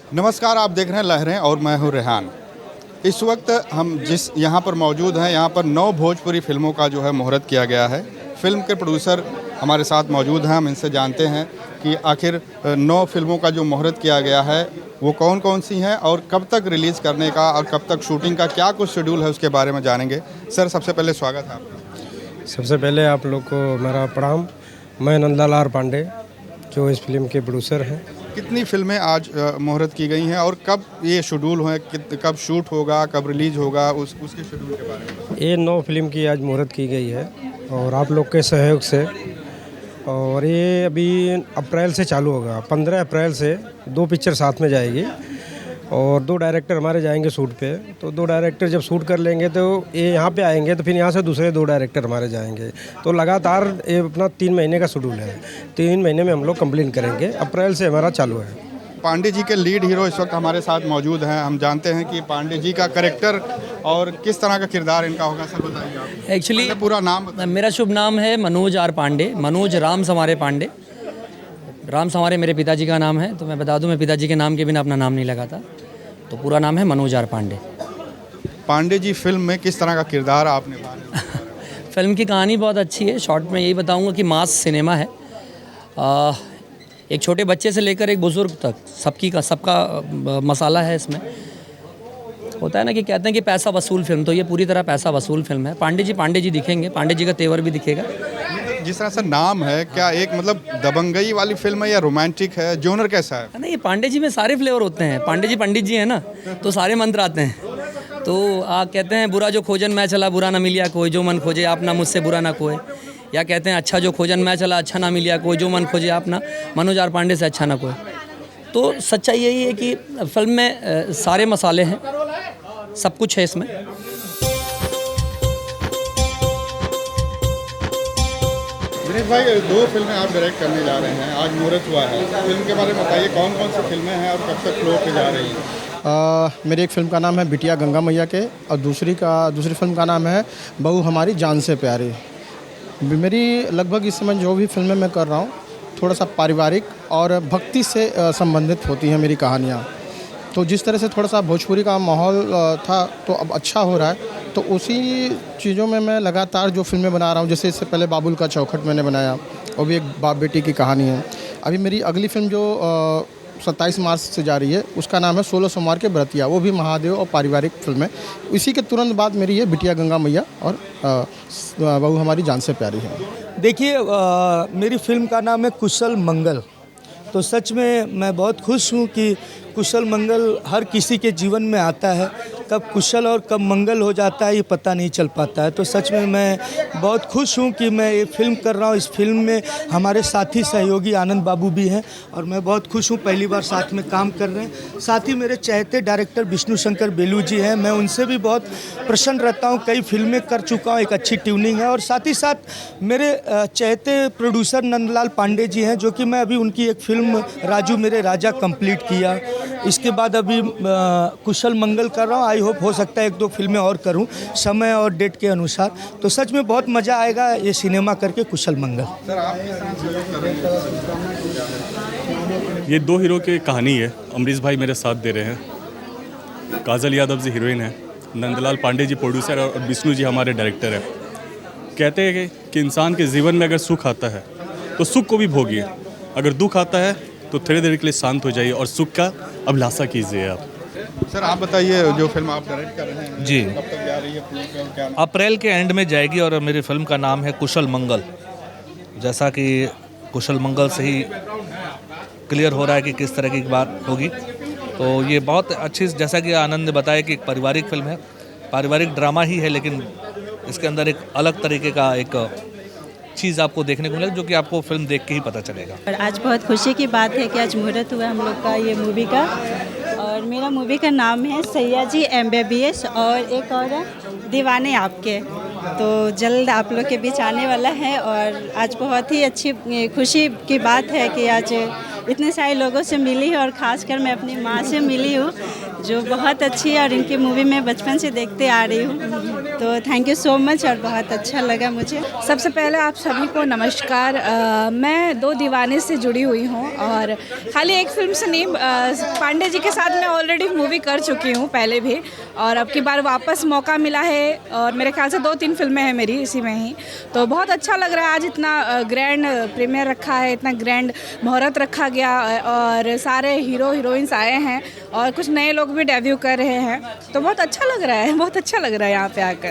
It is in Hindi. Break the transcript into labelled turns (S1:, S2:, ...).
S1: नमस्कार, आप देख रहे हैं लहरें और मैं हूं रेहान। इस वक्त हम जिस यहाँ पर मौजूद हैं, यहाँ पर 9 भोजपुरी फिल्मों का जो है मुहूर्त किया गया है। फिल्म के प्रोड्यूसर हमारे साथ मौजूद हैं, हम इनसे जानते हैं कि आखिर 9 फिल्मों का जो मुहूर्त किया गया है वो कौन कौन सी हैं और कब तक रिलीज़ करने का और कब तक शूटिंग का क्या कुछ शेड्यूल है उसके बारे में जानेंगे। सर, सबसे पहले स्वागत है आपका।
S2: सबसे पहले आप लोग को मेरा प्रणाम। मैं नंदलाल आर पांडे जो इस फिल्म के प्रोड्यूसर हैं।
S1: कितनी फिल्में आज मुहूर्त की गई हैं और कब ये शेड्यूल है, कब शूट होगा, कब रिलीज़ होगा, उसके शेड्यूल के बारे में?
S2: ये 9 फिल्म की आज मुहूर्त की गई है और आप लोग के सहयोग से। और ये अभी अप्रैल से चालू होगा। 15 अप्रैल से 2 पिक्चर साथ में जाएगी और 2 डायरेक्टर हमारे जाएंगे शूट पे। तो 2 डायरेक्टर जब शूट कर लेंगे तो ये यहाँ पे आएंगे, तो फिर यहाँ से दूसरे 2 डायरेक्टर हमारे जाएंगे। तो लगातार ये अपना 3 महीने का शेड्यूल है। 3 महीने में हम लोग कंप्लीट करेंगे। अप्रैल से हमारा चालू है।
S1: पांडे जी के लीड हीरो इस वक्त हमारे साथ मौजूद हैं। हम जानते हैं कि पांडे जी का कैरेक्टर और किस तरह का किरदार इनका होगा, सर बताइए आप।
S3: एक्चुअली
S1: पूरा नाम बताइए।
S3: मेरा शुभ नाम है मनोज आर पांडे, मनोज राम संवारे पांडे। राम संवारे मेरे पिताजी का नाम है। तो मैं बता दूं, मैं पिताजी के नाम के बिना अपना नाम नहीं लगाता। तो पूरा नाम है मनोज आर पांडे।
S1: पांडे जी फिल्म में किस तरह का किरदार आप निभा रहे हैं?
S3: फिल्म की कहानी बहुत अच्छी है। शॉर्ट में यही बताऊंगा कि मास सिनेमा है। एक छोटे बच्चे से लेकर एक बुज़ुर्ग तक सबका मसाला है इसमें। होता है ना कि कहते हैं कि पैसा वसूल फिल्म, तो ये पूरी तरह पैसा वसूल फिल्म है। पांडे जी दिखेंगे, पांडे जी का तेवर भी दिखेगा।
S1: जिस तरह से नाम है, क्या एक मतलब दबंगई वाली फिल्म है या रोमांटिक है, जोनर कैसा है?
S3: नहीं, ये पांडे जी में सारे फ्लेवर होते हैं। पांडे जी पंडित जी हैं ना, तो सारे मंत्र आते हैं। तो कहते हैं बुरा जो खोजन मैं चला बुरा ना मिलिया कोई, जो मन खोजे आप ना मुझसे बुरा ना कोई। या कहते हैं अच्छा जो खोजन मैं चला अच्छा ना मिलिया कोई, जो मन खोजे आप ना मनोज आर पांडे से अच्छा ना कोई। तो सच्चाई यही है कि फिल्म में सारे मसाले हैं, सब कुछ है इसमें।
S1: दिनेश भाई, 2 फिल्में आप डायरेक्ट करने जा रहे हैं, आज मुहूर्त हुआ है। फिल्म के बारे में बताइए, कौन कौन सी फिल्में हैं और कब तक फ्लोर पे जा रही हैं?
S4: मेरी एक फ़िल्म का नाम है बिटिया गंगा मैया के, और दूसरी फिल्म का नाम है बहू हमारी जान से प्यारी। मेरी लगभग इस समय जो भी फिल्में मैं कर रहा हूँ थोड़ा सा पारिवारिक और भक्ति से संबंधित होती हैं मेरी कहानियाँ। तो जिस तरह से थोड़ा सा भोजपुरी का माहौल था तो अब अच्छा हो रहा है, तो उसी चीज़ों में मैं लगातार जो फिल्में बना रहा हूँ। जैसे इससे पहले बाबुल का चौखट मैंने बनाया, वो भी एक बाप बेटी की कहानी है। अभी मेरी अगली फिल्म जो 27 मार्च से जा रही है उसका नाम है 16 सोमवार के व्रतिया, वो भी महादेव और पारिवारिक फिल्म है। इसी के तुरंत बाद मेरी ये बिटिया गंगा मैया और बहू हमारी जान से प्यारी है।
S5: देखिए, मेरी फिल्म का नाम है कुशल मंगल। तो सच में मैं बहुत खुश हूँ कि कुशल मंगल हर किसी के जीवन में आता है। कब कुशल और कब मंगल हो जाता है ये पता नहीं चल पाता है। तो सच में मैं बहुत खुश हूँ कि मैं ये फिल्म कर रहा हूँ। इस फिल्म में हमारे साथी सहयोगी आनंद बाबू भी हैं और मैं बहुत खुश हूँ, पहली बार साथ में काम कर रहे हैं। साथ ही मेरे चहेते डायरेक्टर विष्णु शंकर बेलू जी हैं, मैं उनसे भी बहुत प्रसन्न रहता हूँ। कई फिल्में कर चुका हूँ, एक अच्छी ट्यूनिंग है। और साथ ही साथ मेरे चहेते प्रोड्यूसर नंदलाल पांडे जी हैं, जो कि मैं अभी उनकी एक फिल्म राजू मेरे राजा कंप्लीट किया। इसके बाद अभी कुशल मंगल कर रहा हूँ। आई होप हो सकता है 1-2 फिल्में और करूँ समय और डेट के अनुसार। तो सच में बहुत मज़ा आएगा ये सिनेमा करके कुशल मंगल।
S1: सर, आप किस तरह सहयोग कर रहे हैं?
S6: ये 2 हीरो की कहानी है। अमरीश भाई मेरे साथ दे रहे हैं, काजल यादव जी हीरोइन है, नंदलाल पांडे जी प्रोड्यूसर और विष्णु जी हमारे डायरेक्टर हैं। कहते हैं कि इंसान के जीवन में अगर सुख आता है तो सुख को भी भोगिए, अगर दुख आता है तो थोड़ी देर के लिए शांत हो जाइए और सुख का अभिलाषा कीजिए आप।
S1: सर, आप बताइए, जो फिल्म आप डायरेक्ट कर रहे हैं
S7: जी,
S1: कब तक जा रही है? फिल्म क्या नाम?
S7: अप्रैल के एंड में जाएगी और मेरी फिल्म का नाम है कुशल मंगल। जैसा कि कुशल मंगल से ही क्लियर हो रहा है कि किस तरह की बात होगी। तो ये बहुत अच्छी, जैसा कि आनंद ने बताया कि एक पारिवारिक फिल्म है, पारिवारिक ड्रामा ही है, लेकिन इसके अंदर एक अलग तरीके का एक चीज़ आपको देखने को मिलेगी जो कि आपको फिल्म देख के ही पता चलेगा।
S8: और आज बहुत खुशी की बात है कि आज मुहूर्त हुआ हम लोग का ये मूवी का। और मेरा मूवी का नाम है सैयाजी MBBS और एक और है दीवाने आपके। तो जल्द आप लोग के बीच आने वाला है। और आज बहुत ही अच्छी खुशी की बात है कि आज इतने सारे लोगों से मिली और ख़ासकर मैं अपनी माँ से मिली हूँ, जो बहुत अच्छी है और इनकी मूवी मैं बचपन से देखते आ रही हूँ। तो थैंक यू सो मच और बहुत अच्छा लगा मुझे।
S9: सबसे पहले आप सभी को नमस्कार। मैं दो दीवाने से जुड़ी हुई हूँ और खाली एक फिल्म से नहीं, पांडे जी के साथ मैं ऑलरेडी मूवी कर चुकी हूँ पहले भी, और अब की बार वापस मौका मिला है और मेरे ख्याल से 2-3 फिल्में हैं मेरी इसी में ही। तो बहुत अच्छा लग रहा है, आज इतना ग्रैंड प्रीमियर रखा है, इतना ग्रैंड मुहूर्त रखा गया और सारे हीरो हीरोइंस आए हैं और कुछ नए लोग भी डेब्यू कर रहे हैं। तो बहुत अच्छा लग रहा है, बहुत अच्छा लग रहा है यहाँ पे आकर।